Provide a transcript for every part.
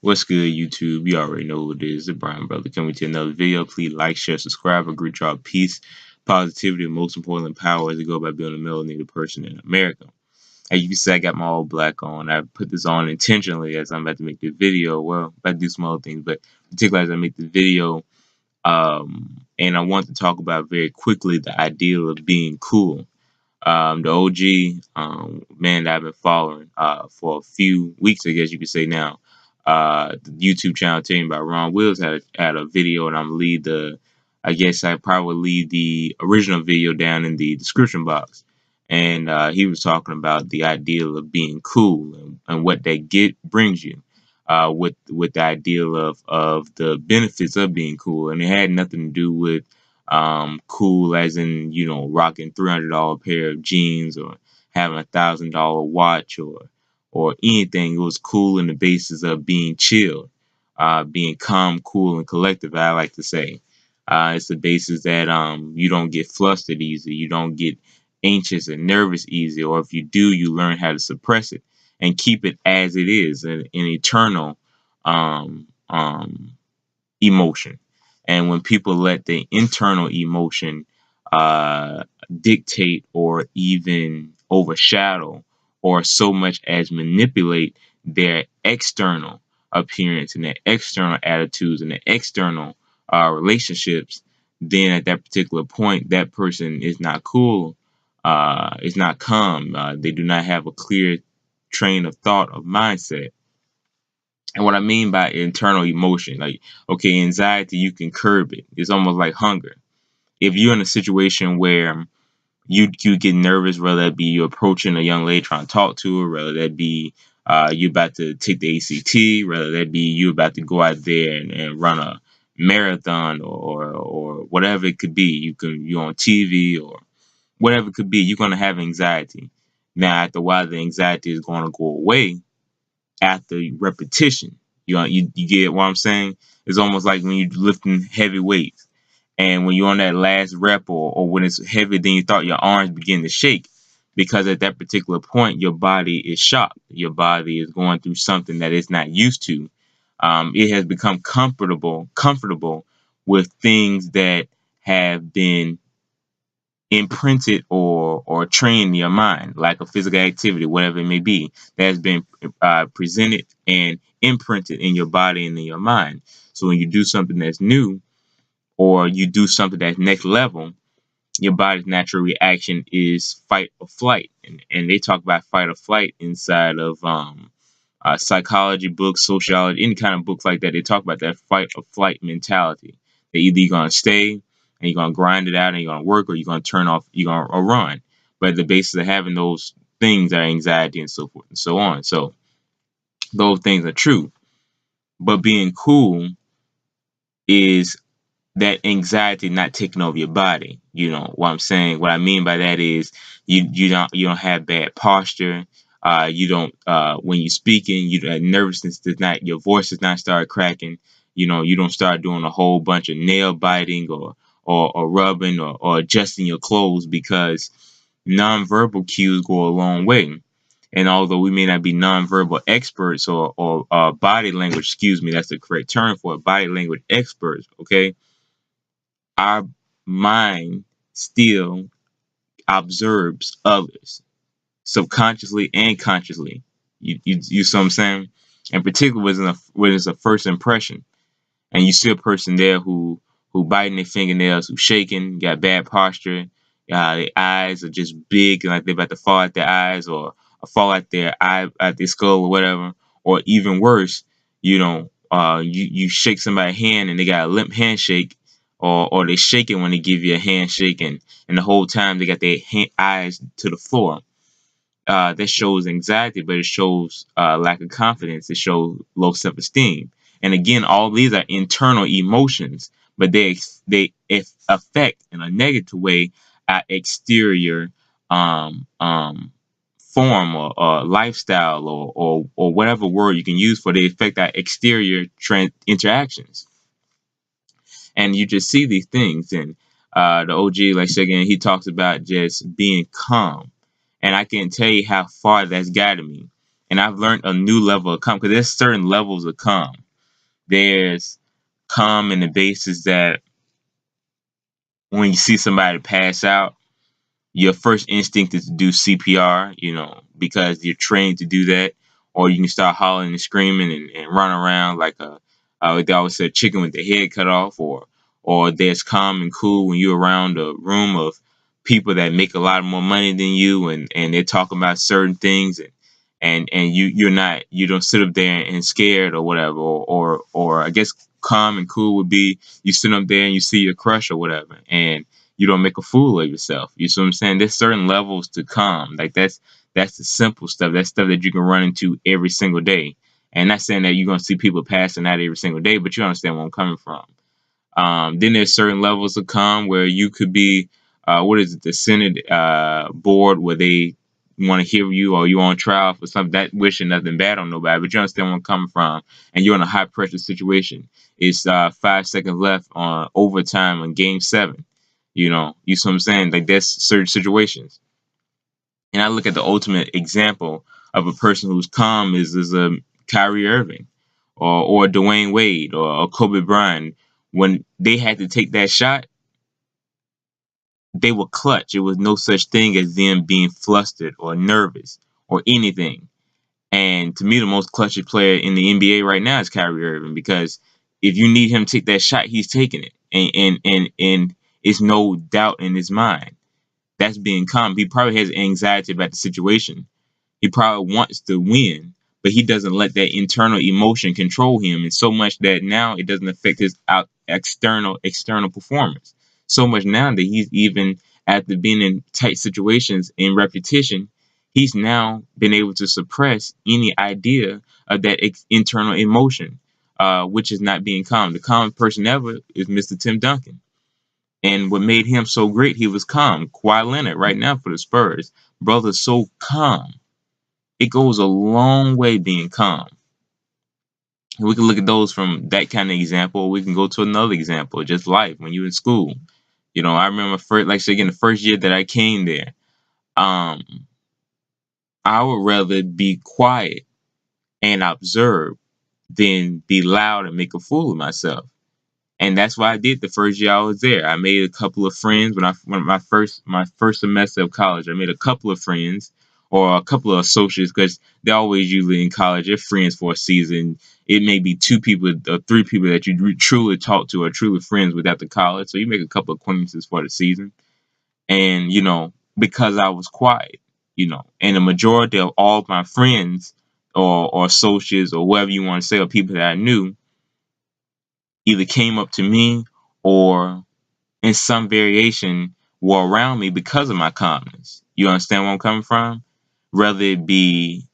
What's good, YouTube? You already know who it is. The Brian Brother coming to another video. Please like, share, subscribe. I greet y'all peace, positivity, and most importantly, power as we go by building a melanated person in America. As you can see, I got my all black on. I put this on intentionally as I'm about to make this video. Well, about to do some other things, but particularly as I make this video, and I want to talk about very quickly the ideal of being cool. The OG man that I've been following for a few weeks, I guess you could say now. The YouTube channel telling about Ron Wills had a video, and I'm leave the. I guess I probably leave the original video down in the description box. And he was talking about the ideal of being cool and what that brings you. With the ideal of the benefits of being cool, and it had nothing to do with cool as in, rocking $300 pair of jeans or having $1,000 watch or anything. It was cool in the basis of being chill, being calm, cool, and collective, I like to say. It's the basis that you don't get flustered easy, you don't get anxious and nervous easy, or if you do, you learn how to suppress it and keep it as it is, an eternal um, um, emotion. And when people let the internal emotion uh, dictate or even overshadow or so much as manipulate their external appearance and their external attitudes and their external relationships, then at that particular point, that person is not cool, is not calm. They do not have a clear train of thought of mindset. And what I mean by internal emotion, like, okay, anxiety, you can curb it. It's almost like hunger. If you're in a situation where you get nervous, whether that be you approaching a young lady trying to talk to her, whether that be you about to take the ACT, whether that be you about to go out there and run a marathon or whatever it could be. You're on TV or whatever it could be, you're gonna have anxiety. Now, after a while, the anxiety is going to go away after repetition. You get what I'm saying? It's almost like when you're lifting heavy weights, and when you're on that last rep or when it's heavier than you thought, your arms begin to shake because at that particular point your body is shocked. Your body is going through something that it's not used to. It has become comfortable with things that have been imprinted or trained in your mind, like a physical activity, whatever it may be, that has been presented and imprinted in your body and in your mind. So when you do something that's new or you do something that's next level, your body's natural reaction is fight or flight. And they talk about fight or flight inside of psychology books, sociology, any kind of books like that. They talk about that fight or flight mentality. That either you're going to stay and you're going to grind it out and you're going to work, or you're going to turn off, you're going to run. But the basis of having those things are anxiety and so forth and so on. So those things are true. But being cool is that anxiety not taking over your body. You know what I'm saying? What I mean by that is you don't have bad posture. You don't when you're speaking, nervousness does not, your voice does not start cracking. You don't start doing a whole bunch of nail biting or rubbing or adjusting your clothes, because nonverbal cues go a long way. And although we may not be nonverbal experts or body language, excuse me, that's the correct term for it, body language experts, okay, our mind still observes others subconsciously and consciously. You see what I'm saying? And particularly when it's a first impression, and you see a person there who biting their fingernails, who's shaking, got bad posture, their eyes are just big, like they're about to fall out their eyes, or fall out their skull or whatever, or even worse, you shake somebody's hand and they got a limp handshake, or they shake it when they give you a handshake, and the whole time they got their eyes to the floor. That shows anxiety, but it shows lack of confidence. It shows low self-esteem. And again, all these are internal emotions, but they affect in a negative way our exterior um, um, form or lifestyle or whatever word you can use for they affect our exterior interactions. And you just see these things. And the OG, like again, he talks about just being calm, and I can tell you how far that's guided me. And I've learned a new level of calm because there's certain levels of calm. There's calm in the basis that when you see somebody pass out, your first instinct is to do CPR, because you're trained to do that, or you can start hollering and screaming and run around like they always say, chicken with their head cut off, or there's calm and cool when you're around a room of people that make a lot more money than you, and they're talking about certain things, and you don't sit up there and scared or whatever, or I guess calm and cool would be you sit up there and you see your crush or whatever, and you don't make a fool of yourself. You see what I'm saying? There's certain levels to calm. Like that's the simple stuff. That's stuff that you can run into every single day. And not saying that you're gonna see people passing out every single day, but you understand where I'm coming from. Then there's certain levels of calm where you could be, what is it, the Senate board where they want to hear you, or you're on trial for something, that wishing nothing bad on nobody, but you understand where I'm coming from, and you're in a high pressure situation. It's 5 seconds left on overtime on game 7. You see what I'm saying? Like, there's certain situations. And I look at the ultimate example of a person who's calm is a Kyrie Irving, or Dwayne Wade, or Kobe Bryant. When they had to take that shot, they were clutch. It was no such thing as them being flustered or nervous or anything. And to me, the most clutchest player in the NBA right now is Kyrie Irving, because if you need him to take that shot, he's taking it, and it's no doubt in his mind. That's being calm. He probably has anxiety about the situation. He probably wants to win, but he doesn't let that internal emotion control him, and so much that now it doesn't affect his external performance. So much now that he's, even after being in tight situations in repetition, he's now been able to suppress any idea of that internal emotion, which is not being calm. The calmest person ever is Mr. Tim Duncan. And what made him so great, he was calm. Kawhi Leonard, right now for the Spurs, brother's so calm. It goes a long way being calm. And we can look at those from that kind of example. We can go to another example, just life when you're in school. I remember first, like say again, the first year that I came there, um, I would rather be quiet and observe than be loud and make a fool of myself. And that's what I did the first year I was there. I made a couple of friends when my first semester of college. I made a couple of friends, or a couple of associates, because they're always usually in college. They're friends for a season. It may be 2 people or 3 people that you truly talk to or truly friends with after college. So you make a couple of acquaintances for the season. And because I was quiet, and the majority of all of my friends, or associates, or whatever you want to say, or people that I knew, either came up to me or in some variation were around me because of my calmness. You understand where I'm coming from? Whether it be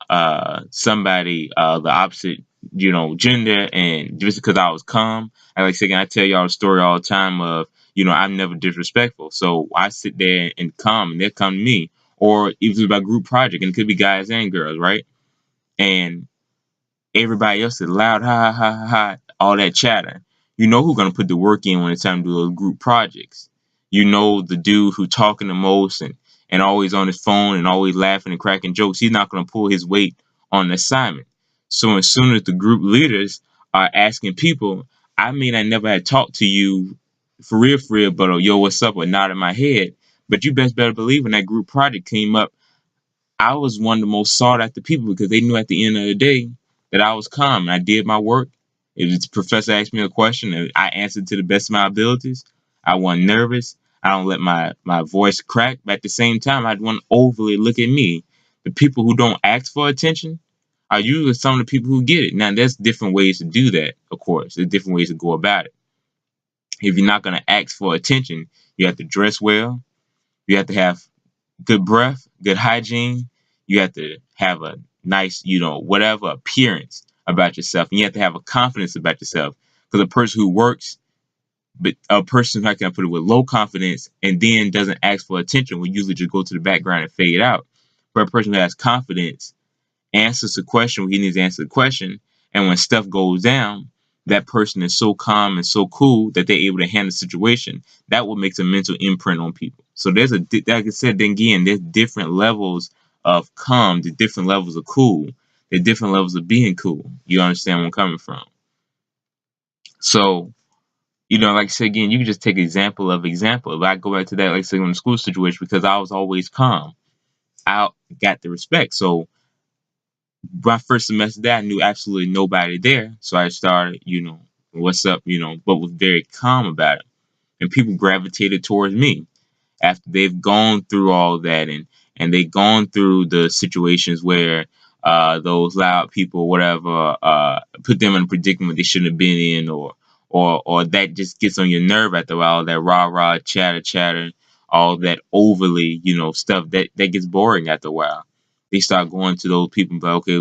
somebody the opposite, gender, and just because I was calm, I tell y'all the story all the time of, I'm never disrespectful. So I sit there and calm, and they'll come to me. Or if it's about group project, and it could be guys and girls, right? And everybody else is loud, ha ha ha ha, all that chatter. You know who's gonna put the work in when it's time to do those group projects. The dude who talking the most, and always on his phone and always laughing and cracking jokes. He's not gonna pull his weight on the assignment. So as soon as the group leaders are asking people, I mean, I never had talked to you for real, but yo, what's up, or nod in my head. But you best better believe when that group project came up, I was one of the most sought after people, because they knew at the end of the day that I was calm and I did my work. If the professor asked me a question and I answered to the best of my abilities, I wasn't nervous. I don't let my voice crack. But at the same time, I don't overly look at me. The people who don't ask for attention are usually some of the people who get it. Now, there's different ways to do that, of course. There's different ways to go about it. If you're not going to ask for attention, you have to dress well. You have to have good breath, good hygiene. You have to have a nice, whatever appearance about yourself. And you have to have a confidence about yourself. Because a person who works, but a person, how can I put it, with low confidence and then doesn't ask for attention will usually just go to the background and fade out. But a person who has confidence answers the question when he needs to answer the question. And when stuff goes down, that person is so calm and so cool that they're able to handle the situation. That what makes a mental imprint on people. So like I said, then again, there's different levels of calm, the different levels of cool, the different levels of being cool. You understand where I'm coming from? So, like I said again, you can just take example. If I go back to that, like I said, in the school situation, because I was always calm, I got the respect. So my first semester there, I knew absolutely nobody there. So I started, what's up, but was very calm about it. And people gravitated towards me after they've gone through all that, and they've gone through the situations where those loud people, whatever, put them in a predicament they shouldn't have been in, or that just gets on your nerve after a while. That rah rah chatter, all that overly, stuff that gets boring after a while. They start going to those people, but okay,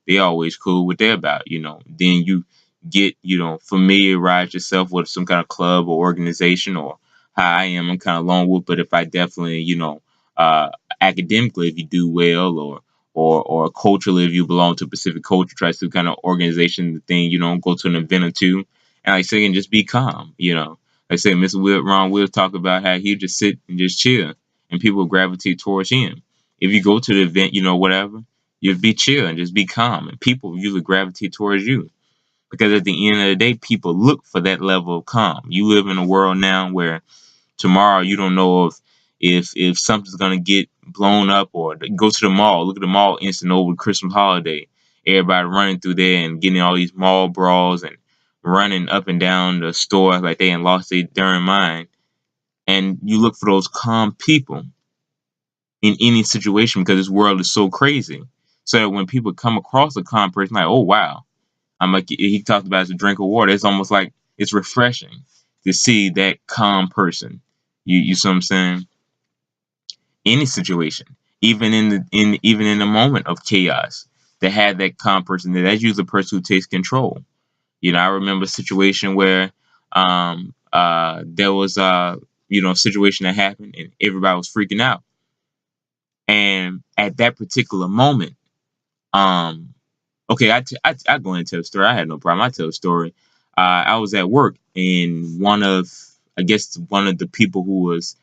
they always cool what they're about, Then you get, familiarize yourself with some kind of club or organization, or how I am. I'm kind of lone wolf, but if I definitely, uh, academically, if you do well, or culturally, if you belong to a specific culture, try to kind of organization the thing, go to an event or two, and like I say, and just be calm, Like I say, Ron Will talk about how he just sit and just chill, and people gravitate towards him. If you go to the event, whatever, you be chill and just be calm, and people usually gravitate towards you, because at the end of the day, people look for that level of calm. You live in a world now where tomorrow you don't know if something's gonna get blown up, or go to the mall. Look at the mall instant over Christmas holiday. Everybody running through there and getting all these mall brawls and running up and down the store like they ain't lost their darn mind. And you look for those calm people in any situation, because this world is so crazy. So that when people come across a calm person, like, oh wow, I'm like, he talked about, as a drink of water. It's almost like it's refreshing to see that calm person. You see what I'm saying? Any situation, even in the moment of chaos, to have that calm person. That's usually the person who takes control. I remember a situation where there was a situation that happened, and everybody was freaking out. And at that particular moment, um, okay, I go into the story. I had no problem. I tell the story. I was at work, and one of the people who was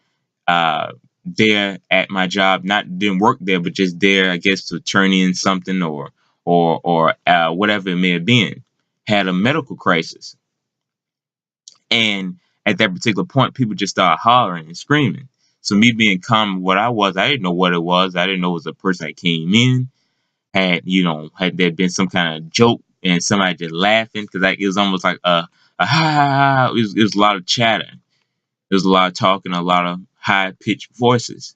uh, there at my job, not didn't work there, but just there, I guess, to turn in something, or whatever it may have been, had a medical crisis. And at that particular point, people just started hollering and screaming. So me being calm, I didn't know what it was. I didn't know it was a person that came in. Had there been some kind of joke and somebody just laughing, because it was almost like a ha ha ha. It was a lot of chatter. There was a lot of talking, a lot of high pitched voices.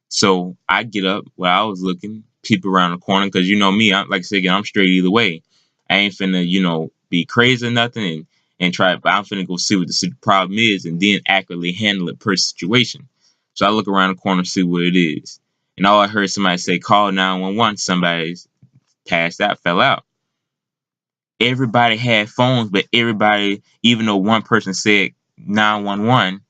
So I get up where I was looking, peep around the corner, because me, like I said again, I'm straight either way. I ain't finna, be crazy or nothing, and try, but I'm finna go see what the problem is, and then accurately handle it per situation. So I look around the corner, see what it is. And all I heard somebody say, call 911. Somebody's passed out, fell out. Everybody had phones, but everybody, even though one person said 911,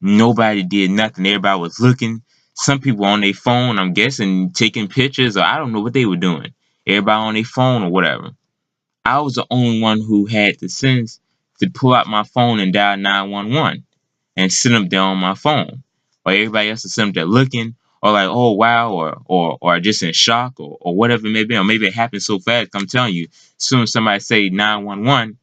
nobody did nothing. Everybody was looking. Some people on their phone, I'm guessing, taking pictures, or I don't know what they were doing. Everybody on their phone or whatever. I was the only one who had the sense to pull out my phone and dial 911 and sit up there on my phone. While everybody else is sitting there looking, or like, oh wow, or just in shock, or whatever it may be. Or maybe it happened so fast. I'm telling you, as soon as somebody say 911,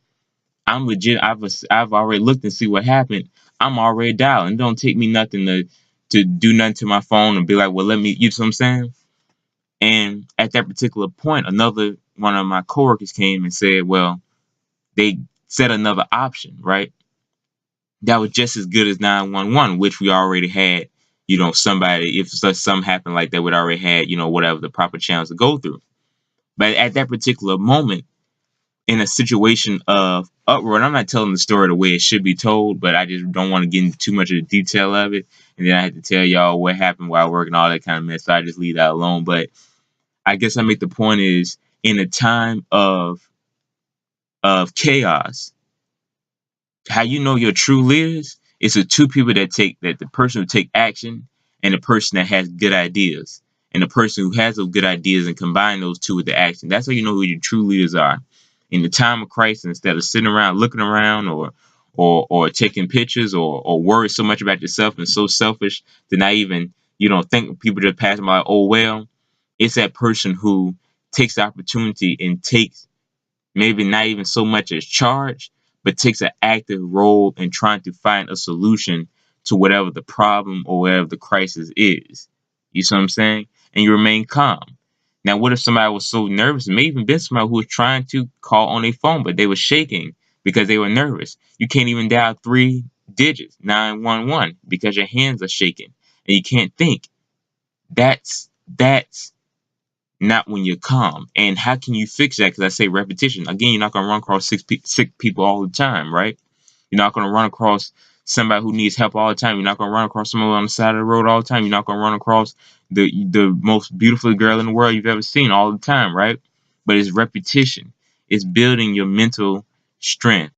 I'm legit. I've already looked and see what happened. I'm already dialing. It don't take me nothing to do nothing to my phone and be like, well, let me. You know what I'm saying? And at that particular point, another one of my coworkers came and said, well, they said another option, right? That was just as good as 911, which we already had. Somebody, if something happened like that, we'd already had, whatever the proper channels to go through. But at that particular moment, in a situation of uproar, and I'm not telling the story the way it should be told, but I just don't want to get into too much of the detail of it. And then I had to tell y'all what happened while working, all that kind of mess. So I just leave that alone. But I guess I make the point is, in a time of chaos, how you know your true leaders is the two people that the person who take action, and the person that has good ideas, and the person who has those good ideas and combine those two with the action. That's how you know who your true leaders are. In the time of crisis, instead of sitting around looking around, or taking pictures, or worry so much about yourself and so selfish to not even think people just passing by, oh well. It's that person who takes the opportunity and takes maybe not even so much as charge, but takes an active role in trying to find a solution to whatever the problem or whatever the crisis is. You see what I'm saying? And you remain calm. Now, what if somebody was so nervous? It may even been somebody who was trying to call on a phone, but they were shaking because they were nervous. You can't even dial 3 digits, 911, because your hands are shaking and you can't think. That's not when you're calm. And how can you fix that? Because I say repetition. Again, you're not going to run across sick people all the time, right? You're not going to run across somebody who needs help all the time. You're not going to run across someone on the side of the road all the time. You're not going to run across the most beautiful girl in the world you've ever seen all the time, right? But it's repetition. It's building your mental strength.